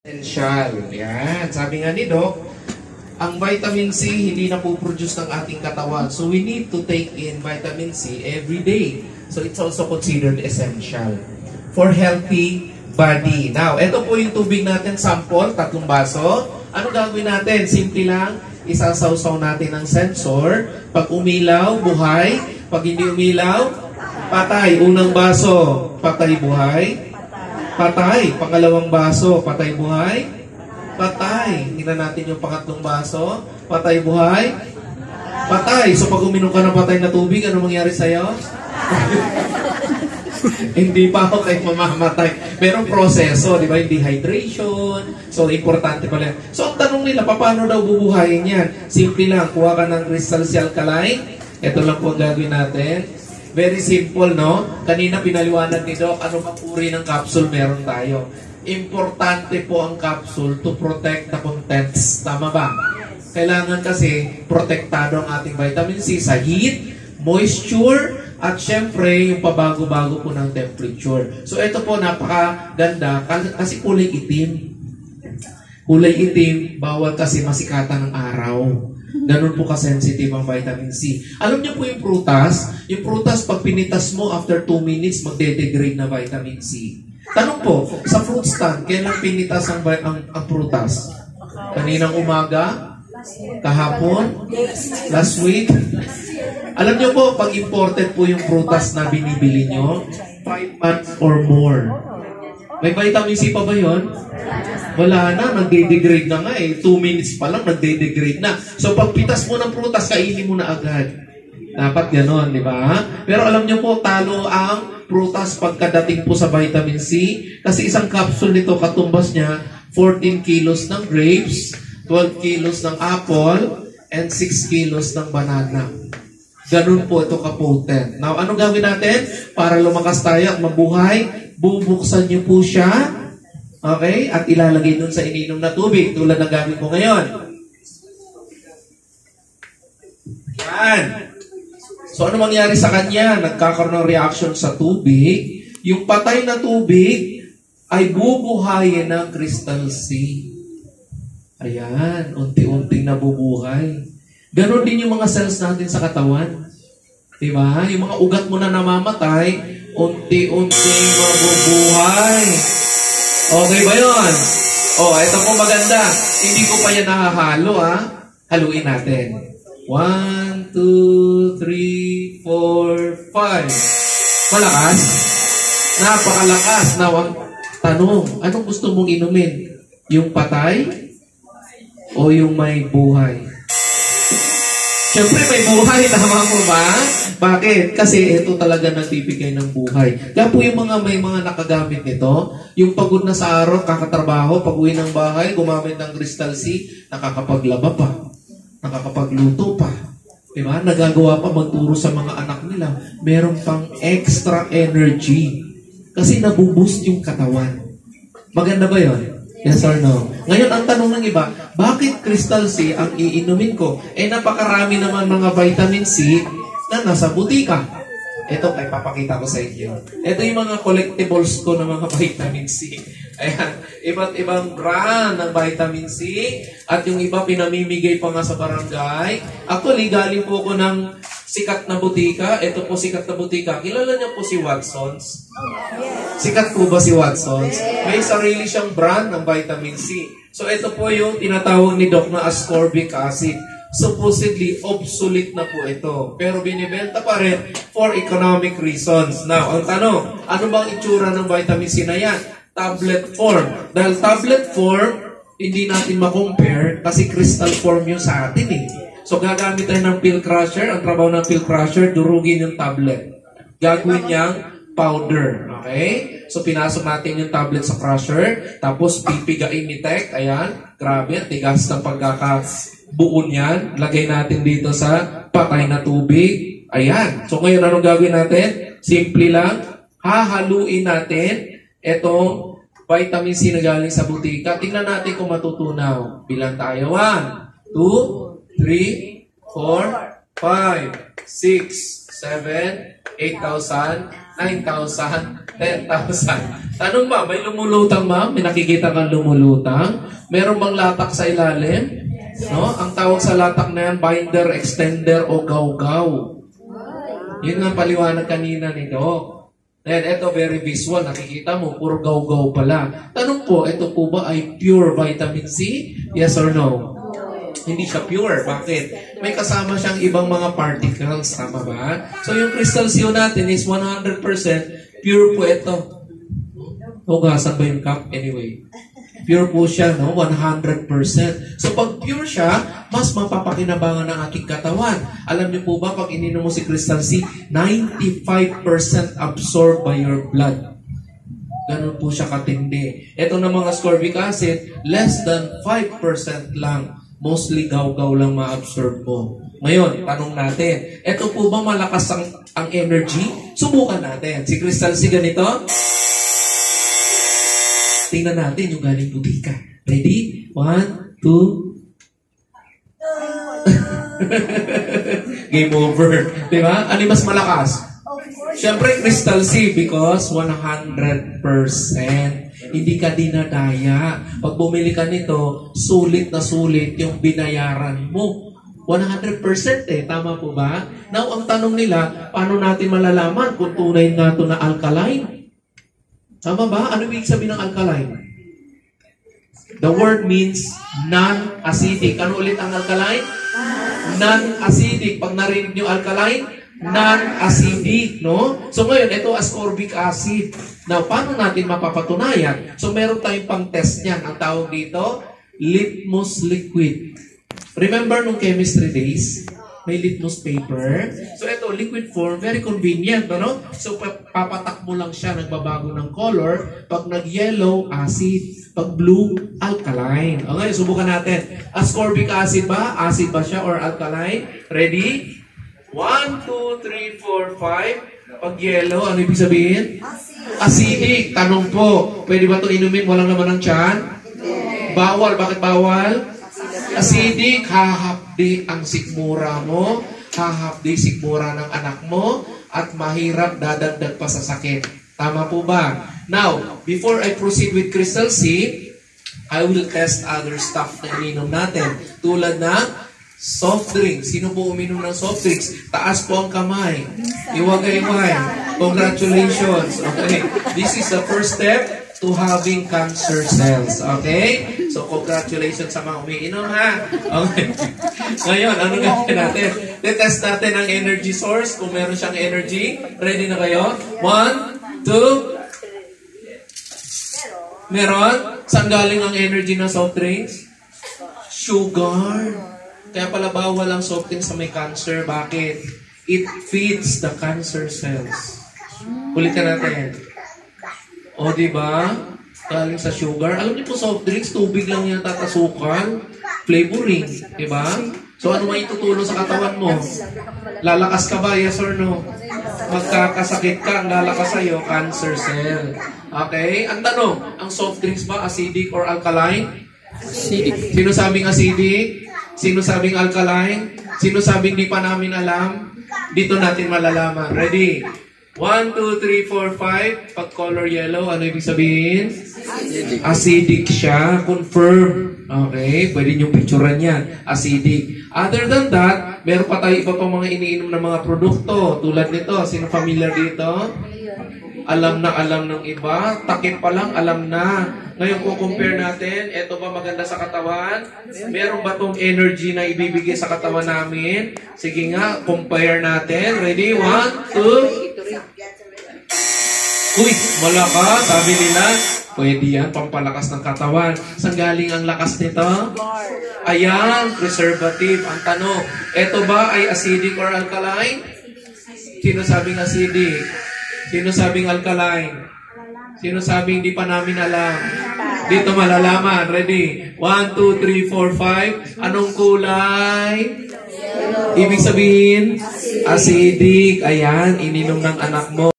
Essential. Yan. Sabi nga ni Doc, ang vitamin C hindi na po-produce ng ating katawan. So we need to take in vitamin C every day. So it's also considered essential for healthy body. Now, ito po yung tubig natin, sample, 3 baso. Ano gagawin natin? Simple lang, isasawsaw natin ang sensor. Pag umilaw, buhay. Pag hindi umilaw, patay. Unang baso, patay, buhay. Patay. Pangalawang baso, patay, buhay. Patay. Tingnan natin yung pangatlong baso. Patay, buhay. Patay. So pag uminom ka ng patay na tubig, ano mangyari sa'yo? Hindi pa ako kayo mamamatay. Merong proseso, di ba? Yung dehydration. So, importante pala. So, ang tanong nila, paano daw bubuhayin yan? Simple lang. Kuha ka ng crystal C alkaline. Ito lang po ang gagawin natin. Very simple, no? Kanina pinaliwanag ni Doc, ano bang uri ng capsule meron tayo. Importante po ang capsule to protect the contents. Tama ba? Kailangan kasi protektado ang ating vitamin C sa heat, moisture, at syempre yung pabago-bago po ng temperature. So ito po napakaganda kasi kulay itim. Kulay itim, bawal kasi masikatan ng araw. Ganun po ka-sensitive ang vitamin C. Alam niyo po yung prutas pag pinitas mo after 2 minutes, magde-degrade na vitamin C. Tanong po, sa fruit stand, kailan pinitas ang prutas? Kaninang umaga? Kahapon? Last week? Alam niyo po, pag imported po yung prutas na binibili nyo, 5 months or more. May vitamin C pa ba yun? Wala na, nagde-degrade na nga eh. 2 minutes pa lang, nagde-degrade na. So pag pitas mo ng prutas, kainin mo na agad. Dapat ganon, di ba? Pero alam niyo po, talo ang prutas pagkadating po sa vitamin C. Kasi isang capsule nito, katumbas niya, 14 kilos ng grapes, 12 kilos ng apple, and 6 kilos ng banana. Ganun po ito ka-potent. Now, ano gawin natin? Para lumakas tayo at mabuhay, bubuksan niyo po siya. Okay? At ilalagay dun sa ininom na tubig, tulad ng gamit ko ngayon. Yan. So, ano mangyari sa kanya? Nagkakaroon ng reaction sa tubig. Yung patay na tubig ay bubuhayin ng crystal C. Ayan, unti-unting nabubuhay. Ganon din yung mga cells natin sa katawan. Diba? Yung mga ugat mo na namamatay, unti-unting mabubuhay. Okay ba yun? Ito po maganda. Hindi ko pa yan nakahalo, ha? Haluin natin. 1, 2, 3, 4, 5. Malakas? Napakalakas. Now, ang tanong, anong gusto mong inumin? Yung patay? O yung may buhay? Siyempre may buhay, tama mo ba? Bakit? Kasi ito talaga nagbibigay ng buhay. Kaya po yung may mga nakagamit nito, yung pagod na sa araw, kakatrabaho, pag-uwi ng bahay, gumamit ng crystal C, nakakapaglaba pa, nakakapagluto pa. Diba? Nagagawa pa magturo sa mga anak nila. Meron pang extra energy. Kasi nabuboost yung katawan. Maganda ba yun? Yes or no? Ngayon, ang tanong ng iba, bakit crystal C ang iinumin ko? Napakarami naman mga vitamin C na nasa butika. Ito, ay papakita ko sa inyo. Ito yung mga collectibles ko ng mga vitamin C. Ayan, iba't ibang brand ng vitamin C. At yung iba, pinamimigay pa nga sa barangay. Actually, galing po ko ng sikat na butika. Ito po sikat na butika. Kilala niyo po si Watson's? Sikat po ba si Watson's? May sarili siyang brand ng vitamin C. So ito po yung tinatawag ni Doc na ascorbic acid. Supposedly, obsolete na po ito. Pero binibenta pa rin for economic reasons. Now, ang tanong, ano bang itsura ng vitamin C na yan? Tablet form. Dahil tablet form, hindi natin ma-compare kasi crystal form yung sa atin eh. So, gagamit tayo ng pill crusher. Ang trabaho ng pill crusher, durugin yung tablet. Gagawin niyang powder. Okay? So, pinasok natin yung tablet sa crusher. Tapos, pipigain ni Tech. Ayan. Grabe. Tigas ng pagkakabuo niyan. Lagay natin dito sa patay na tubig. Ayan. So, ngayon, anong gagawin natin? Simple lang. Hahaluin natin itong vitamin C na galing sa butika. Tingnan natin kung matutunaw. Bilang tayo. 1, 2, 3, 4, 5, 6, 7, 8,000, 9,000, 10,000. Tanong ba, may lumulutang ma'am? May nakikita kang lumulutang? Meron bang latak sa ilalim? No? Ang tawag sa latak na yan, binder, extender, o gaw-gaw. Yun ang paliwanag kanina ni Doc. Then, ito very visual. Nakikita mo, puro gaw-gaw pala. Tanong po, ito po ba ay pure vitamin C? Yes or no? Hindi siya pure. Bakit? May kasama siyang ibang mga particles. Tama ba? So, yung crystal seal natin is 100% pure po ito. Hugasan ba yung cup? Anyway. Pure po siya, no? 100%. So, pag pure siya, mas mapapakinabangan ng ating katawan. Alam niyo po ba, pag ininom mo si Crystal C, 95% absorbed by your blood. Ganun po siya katindi. Ito na mga ascorbic acid, less than 5% lang. Mostly gaw-gaw lang ma-absorb mo. Ngayon, tanong natin, ito po ba malakas ang energy? Subukan natin. Si Crystal C ganito. Tingnan natin yung galing butika. Ready? 1, 2. Game over. Diba? Ano mas malakas? Siyempre, Crystal C because 100%. Hindi ka dinadaya. Pag bumili ka nito, sulit na sulit yung binayaran mo. 100% Tama po ba? Now, ang tanong nila, paano natin malalaman kung tunay nga ito na alkaline? Tama ba? Ano ibig sabihin ng alkaline? The word means non-acidic. Ano ulit ang alkaline? Non-acidic. Pag narinig nyo alkaline, non-acidic, no? So ngayon, ito ascorbic acid. Now, paano natin mapapatunayan? So meron tayong pang-test niyan. Ang tawag dito, litmus liquid. Remember nung chemistry days? May litmus paper. So ito, liquid form, very convenient, no? So papatak mo lang siya, nagbabago ng color. Pag nag-yellow, acid. Pag blue, alkaline. Okay, subukan natin. Ascorbic acid ba? Acid ba siya or alkaline? Ready? 1, 2, 3, 4, 5. Pag yellow, ano ibig sabihin? Acidic. Tanong po, pwede ba ito inumin? Walang naman ng tiyan? Bawal. Bakit bawal? Acidic, hahapdi ang sikmura mo, hahapdi sikmura ng anak mo, at mahirap dadagdag pa sa sakit. Tama po ba? Now, before I proceed with Crystal C, I will test other stuff na ininom natin. Tulad ng soft drinks. Sino po uminom ng soft drinks? Taas po ang kamay. Iwagay-iway. Congratulations. Okay. This is the first step to having cancer cells. Okay? So, congratulations sa mga umiinom, ha? Okay. Ngayon, ano gagawin natin? Test natin ang energy source. Kung meron siyang energy. Ready na kayo? 1, 2. Meron? Saan galing ang energy ng soft drinks? Sugar. Kaya pala bawal ang soft drinks sa may cancer. Bakit? It feeds the cancer cells. Ulitin natin. O, diba? Galing sa sugar. Alam niyo po, soft drinks, tubig lang yan tatasukan. Flavoring. Diba? So, ano may tutulong sa katawan mo? Lalakas ka ba? Yes or no? Magkakasakit ka, ang lalakas sa'yo, cancer cell. Okay? Ang tanong, ang soft drinks ba acidic or alkaline? Acidic. Sino sabing acidic? Sino sabing alkaline? Sino sabing di pa namin alam? Dito natin malalaman. Ready? 1, 2, 3, 4, 5. Pag color yellow, ano ibig sabihin? Acidic. Acidic siya. Confirm. Okay? Pwede nyo picturean yan. Acidic. Other than that, meron pa tayo iba pang mga iniinom na mga produkto. Tulad nito. Sino familiar dito? Alam na alam ng iba. Takip pa lang, alam na. Ngayon kung compare natin, eto ba maganda sa katawan? Meron ba tong energy na ibibigay sa katawan namin? Sige nga, compare natin. Ready? 1, 2. Uy, malakas. Sabi nila, pwede yan, pampalakas ng katawan. Saan galing ang lakas nito? Ayan, preservative. Ang tanong, eto ba ay acidic or alkaline? Sino sabing acidic? Sino sabing alkaline? Sino sabing di pa namin alam? Dito malalaman. Ready? 1, 2, 3, 4, 5. Anong kulay? Ibig sabihin, acidic. Ayan, ininom ng anak mo.